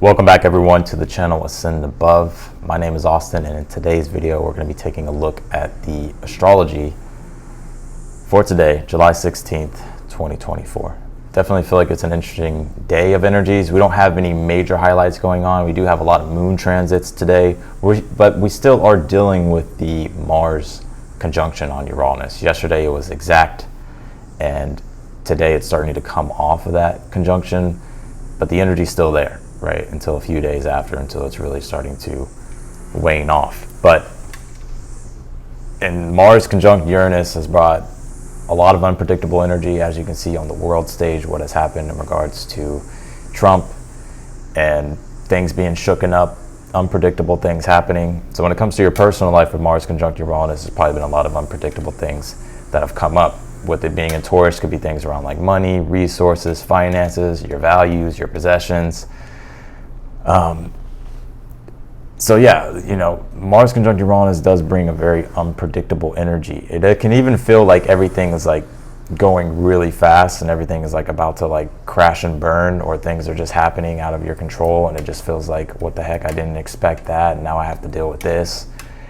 Welcome back everyone to the channel Ascend Above. My name is Austin, and in today's video we're going to be taking a look at the astrology for today, July 16th, 2024. Definitely feel like it's an interesting day of energies. We don't have any major highlights going on. We do have a lot of moon transits today, but we still are dealing with the Mars conjunction on Uranus. Yesterday it was exact, and today it's starting to come off of that conjunction, but the energy's still there, right, until a few days after, until it's really starting to wane off. But and Mars conjunct Uranus has brought a lot of unpredictable energy, as you can see on the world stage, what has happened in regards to Trump and things being shooken up, unpredictable things happening. So when it comes to your personal life with Mars conjunct Uranus, there's probably been a lot of unpredictable things that have come up. With it being in Taurus, could be things around like money, resources, finances, your values, your possessions. So yeah, you know, Mars conjunct Uranus does bring a very unpredictable energy. It can even feel like everything is like going really fast and everything is like about to like crash and burn, or things are just happening out of your control, and it just feels like, what the heck, I didn't expect that, and now I have to deal with this.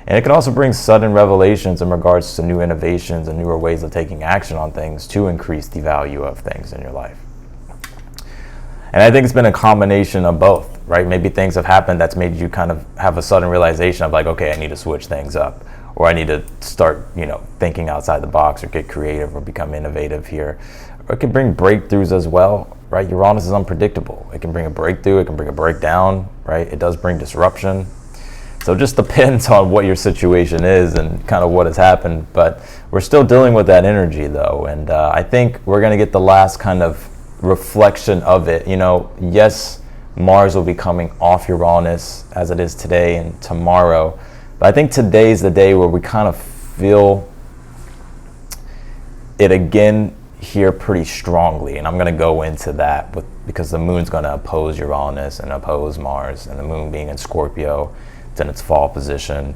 And it can also bring sudden revelations in regards to new innovations and newer ways of taking action on things to increase the value of things in your life. And I think it's been a combination of both, right? Maybe things have happened that's made you kind of have a sudden realization of like, okay, I need to switch things up, or I need to start, you know, thinking outside the box, or get creative, or become innovative here. Or it can bring breakthroughs as well, right? Uranus is unpredictable. It can bring a breakthrough, it can bring a breakdown, right? It does bring disruption. So it just depends on what your situation is and kind of what has happened. But we're still dealing with that energy though. And I think we're going to get the last kind of reflection of it. You know, yes, Mars will be coming off Uranus as it is today and tomorrow. But I think today's the day where we kind of feel it again here pretty strongly. And I'm going to go into that because the moon's going to oppose Uranus and oppose Mars, and the moon being in Scorpio, it's in its fall position.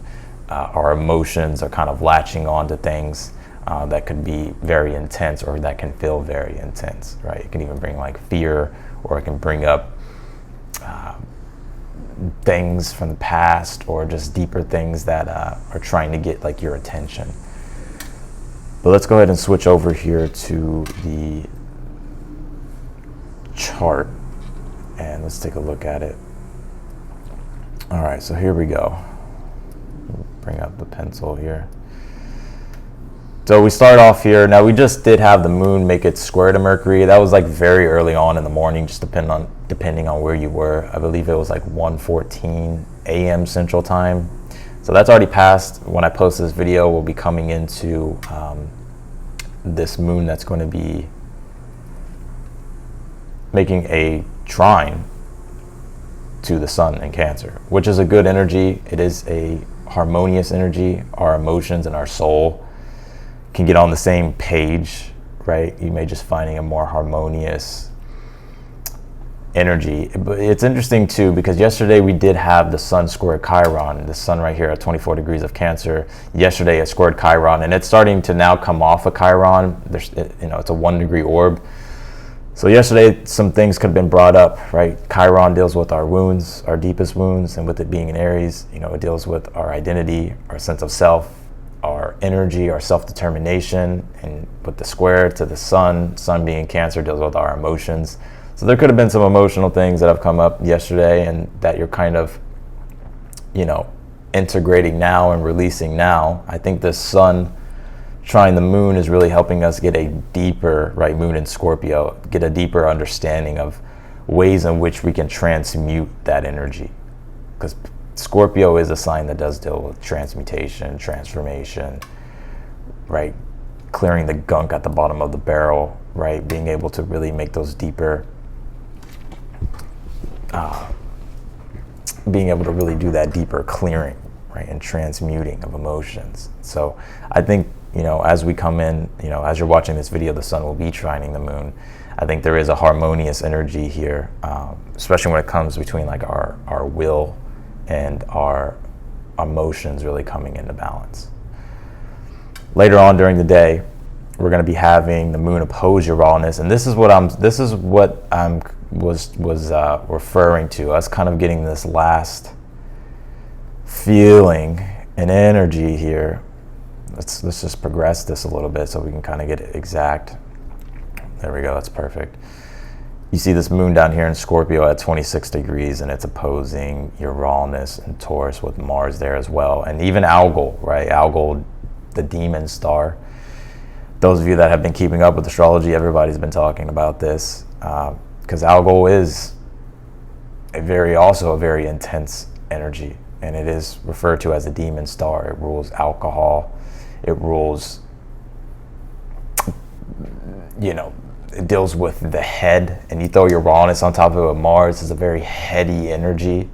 Our emotions are kind of latching on to things that could be very intense, or that can feel very intense, right? It can even bring like fear, or it can bring up things from the past, or just deeper things that are trying to get like your attention. But let's go ahead and switch over here to the chart, and let's take a look at it. All right, so here we go. Bring up the pencil here. So we start off here. Now we just did have the moon make it square to Mercury. That was like very early on in the morning, just depending on where you were. I believe it was like 1:14 a.m. Central Time. So that's already passed. When I post this video, we'll be coming into this moon that's going to be making a trine to the sun in Cancer, which is a good energy. It is a harmonious energy. Our emotions and our soul can get on the same page, right? You may just finding a more harmonious energy. But it's interesting too, because yesterday we did have the sun square Chiron, the sun right here at 24 degrees of Cancer. Yesterday it squared Chiron, and it's starting to now come off of Chiron. There's, you know, it's a 1 degree orb. So yesterday, some things could have been brought up, right? Chiron deals with our wounds, our deepest wounds, and with it being in Aries, you know, it deals with our identity, our sense of self, our energy, our self-determination. And with the square to the sun being in Cancer, deals with our emotions. So there could have been some emotional things that have come up yesterday, and that you're kind of, you know, integrating now and releasing now. I think the sun trine the moon is really helping us get a deeper, right, moon in Scorpio, get a deeper understanding of ways in which we can transmute that energy. Because Scorpio is a sign that does deal with transmutation, transformation, right? Clearing the gunk at the bottom of the barrel, right? Being able to really make those deeper, being able to really do that deeper clearing, right? And transmuting of emotions. So I think, you know, as we come in, you know, as you're watching this video, the sun will be trining the moon. I think there is a harmonious energy here, especially when it comes between like our will and our emotions really coming into balance. Later on during the day, we're going to be having the moon oppose Uranus, and this is what I'm was referring to, us kind of getting this last feeling and energy here. Let's just progress this a little bit so we can kind of get it exact. There we go, that's perfect. You see this moon down here in Scorpio at 26 degrees, and it's opposing Uranus and Taurus with Mars there as well. And even Algol, right? Algol, the demon star. Those of you that have been keeping up with astrology, everybody's been talking about this. Because Algol is also a very intense energy. And it is referred to as a demon star. It rules alcohol. It rules, it deals with the head, and you throw Uranus on top of it, Mars is a very heady energy.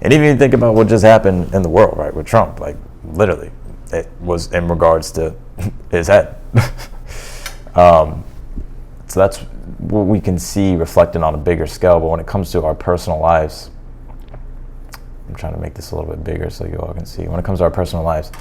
And even if you think about what just happened in the world, right, with Trump, like literally, it was in regards to his head. So that's what we can see reflected on a bigger scale. But when it comes to our personal lives, I'm trying to make this a little bit bigger so you all can see. When it comes to our personal lives,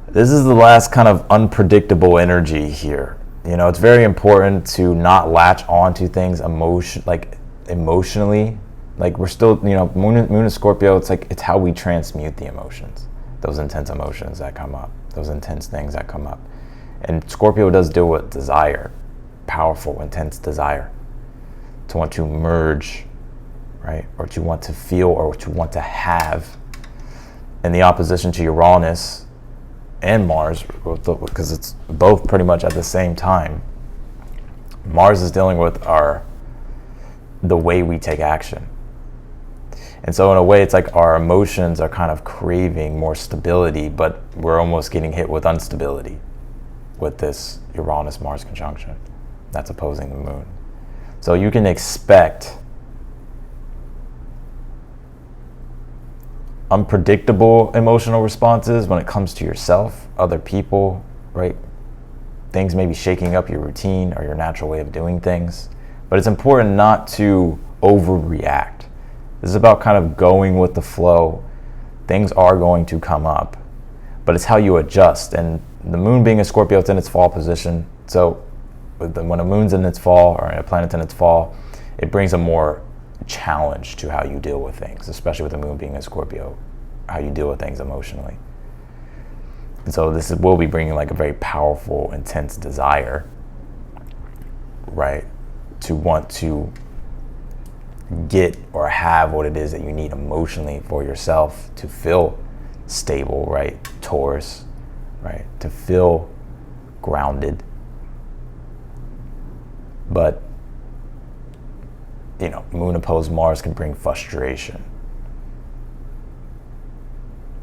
this is the last kind of unpredictable energy here. It's very important to not latch on to things emotionally. Like we're still, Moon in Scorpio, it's how we transmute the emotions, those intense emotions that come up, those intense things that come up. And Scorpio does deal with desire, powerful, intense desire, to want to merge, right? Or to want to feel, or to want to have. In the opposition to Uranus and Mars, because it's both pretty much at the same time. Mars is dealing with the way we take action. And so in a way, it's like our emotions are kind of craving more stability, but we're almost getting hit with instability with this Uranus-Mars conjunction that's opposing the moon. So you can expect unpredictable emotional responses when it comes to yourself, other people, right? Things may be shaking up your routine or your natural way of doing things. But it's important not to overreact. This is about kind of going with the flow. Things are going to come up, but it's how you adjust. And the moon being a Scorpio, it's in its fall position. So when a moon's in its fall, or a planet's in its fall, it brings a more challenge to how you deal with things, especially with the moon being in Scorpio, how you deal with things emotionally. And so this will be bringing like a very powerful, intense desire, right, to want to get or have what it is that you need emotionally for yourself to feel stable, right? Taurus, right? To feel grounded. But moon opposed Mars can bring frustration.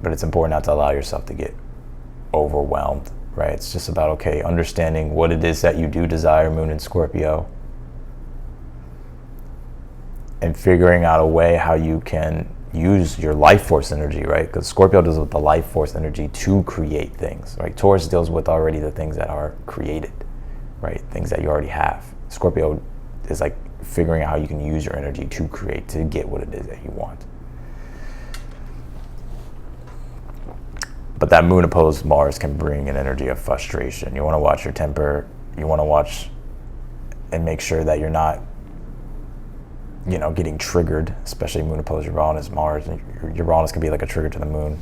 But it's important not to allow yourself to get overwhelmed, right? It's just about, understanding what it is that you do desire, moon in Scorpio, and figuring out a way how you can use your life force energy, right? Because Scorpio deals with the life force energy to create things, right? Taurus deals with already the things that are created, right? Things that you already have. Scorpio is like figuring out how you can use your energy to create, to get what it is that you want. But that moon opposed Mars can bring an energy of frustration. You want to watch your temper. You want to watch and make sure that you're not, getting triggered, especially moon opposed Uranus, Mars. And Uranus can be like a trigger to the moon.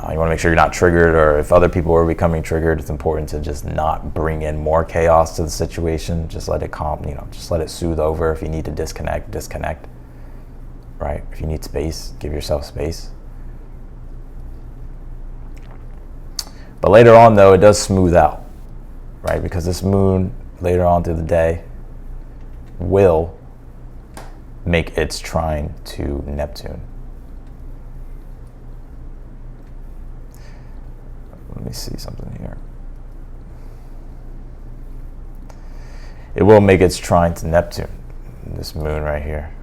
You want to make sure you're not triggered, or if other people are becoming triggered, it's important to just not bring in more chaos to the situation. Just let it calm, just let it soothe over. If you need to disconnect, right? If you need space, give yourself space. But later on, though, it does smooth out, right? Because this moon, later on through the day, will make its trine to Neptune. Let me see something here. It will make its trine to Neptune, this moon right here.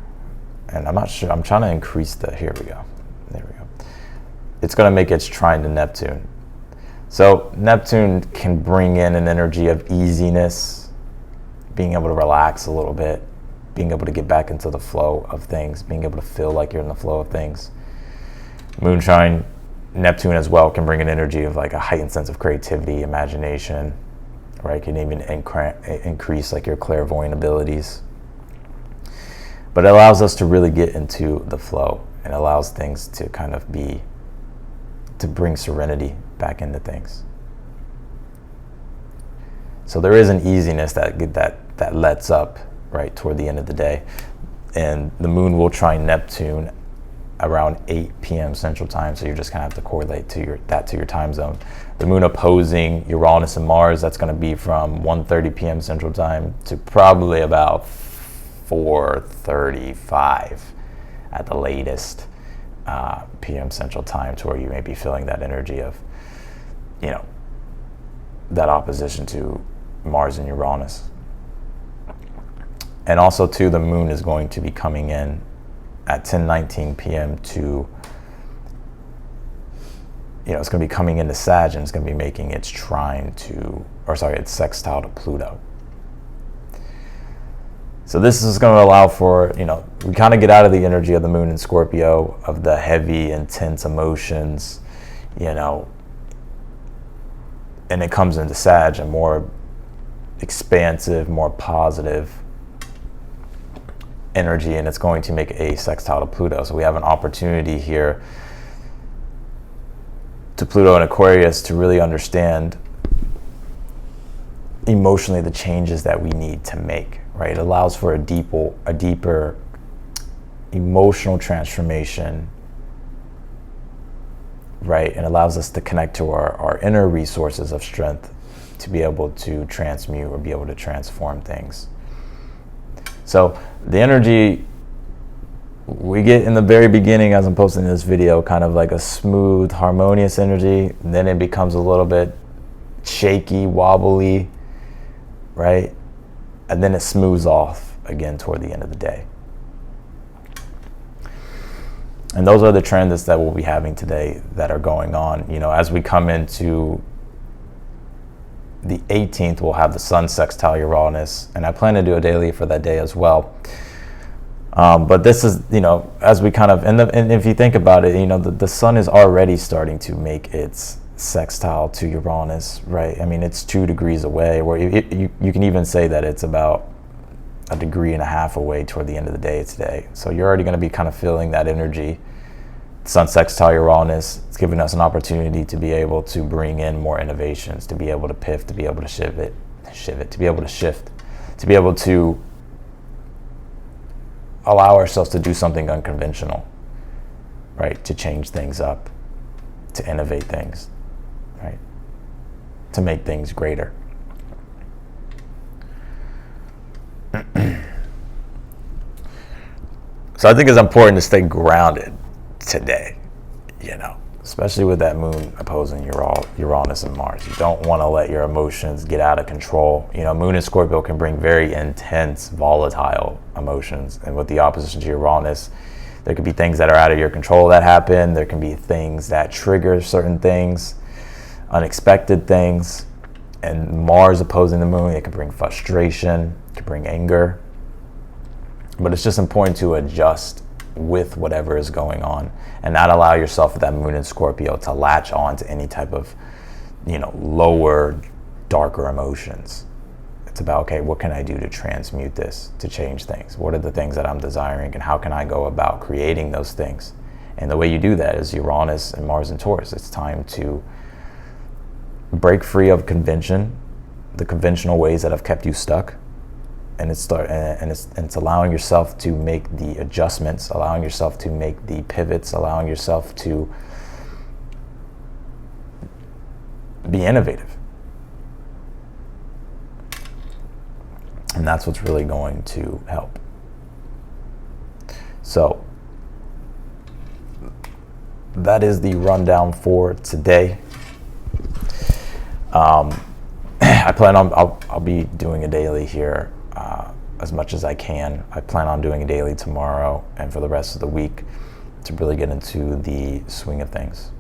And I'm not sure, I'm trying to increase here we go. There we go. It's going to make its trine to Neptune. So Neptune can bring in an energy of easiness, being able to relax a little bit, being able to get back into the flow of things, being able to feel like you're in the flow of things. Moonshine, Neptune as well can bring an energy of like a heightened sense of creativity, imagination, right? Can even increase like your clairvoyant abilities. But it allows us to really get into the flow, and allows things to kind of to bring serenity back into things. So there is an easiness that lets up right toward the end of the day. And the moon will trine Neptune around 8 p.m. Central Time, so you're just gonna have to correlate to your time zone. The moon opposing Uranus and Mars, that's gonna be from 1:30 p.m. Central Time to probably about 4:35 at the latest p.m. Central Time, to where you may be feeling that energy of, that opposition to Mars and Uranus. And also too, the moon is going to be coming in at 10:19 p.m. to, it's going to be coming into Sag, and it's going to be making its its sextile to Pluto. So this is going to allow for, we kind of get out of the energy of the moon in Scorpio, of the heavy, intense emotions, and it comes into Sag, a more expansive, more positive energy, and it's going to make a sextile to Pluto. So we have an opportunity here to Pluto and Aquarius to really understand emotionally the changes that we need to make, right? It allows for a deeper emotional transformation, right? And allows us to connect to our inner resources of strength to be able to transmute or be able to transform things. So the energy we get in the very beginning, as I'm posting this video, kind of like a smooth, harmonious energy, and then it becomes a little bit shaky, wobbly, right? And then it smooths off again toward the end of the day. And those are the trends that we'll be having today that are going on. As we come into the 18th, we'll have the Sun sextile Uranus, and I plan to do a daily for that day as well. But this is, as we kind of, and if you think about it, the Sun is already starting to make its sextile to Uranus, right? I mean, it's 2 degrees away, where you can even say that it's about 1.5 degrees away toward the end of the day today. So you're already going to be kind of feeling that energy. Sun sextile Uranus, it's giving us an opportunity to be able to bring in more innovations, to be able to pivot, to be able to to be able to shift, to be able to allow ourselves to do something unconventional, right? To change things up, to innovate things, right? To make things greater. So I think it's important to stay grounded today, especially with that moon opposing Uranus and Mars. You don't want to let your emotions get out of control. Moon in Scorpio can bring very intense, volatile emotions, and with the opposition to Uranus, there could be things that are out of your control that happen. There can be things that trigger certain things, unexpected things. And Mars opposing the moon, it can bring frustration, it can bring anger. But it's just important to adjust with whatever is going on, and not allow yourself with that moon in Scorpio to latch on to any type of, lower, darker emotions. It's about, okay, what can I do to transmute this, to change things? What are the things that I'm desiring, and how can I go about creating those things? And the way you do that is Uranus and Mars and Taurus. It's time to break free of convention, the conventional ways that have kept you stuck. And it's allowing yourself to make the adjustments, allowing yourself to make the pivots, allowing yourself to be innovative. And that's what's really going to help. So that is the rundown for today. I plan on, I'll be doing a daily here as much as I can. I plan on doing a daily tomorrow and for the rest of the week to really get into the swing of things.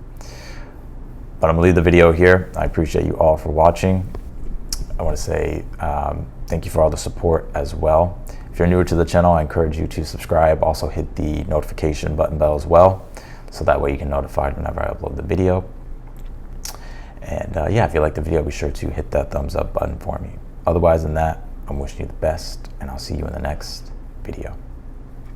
But I'm gonna leave the video here. I appreciate you all for watching. I want to say thank you for all the support as well. If you're newer to the channel, I encourage you to subscribe. Also hit the notification bell as well, so that way you can notified whenever I upload the video. And yeah, if you like the video, be sure to hit that thumbs up button for me. Otherwise than that, I'm wishing you the best, and I'll see you in the next video.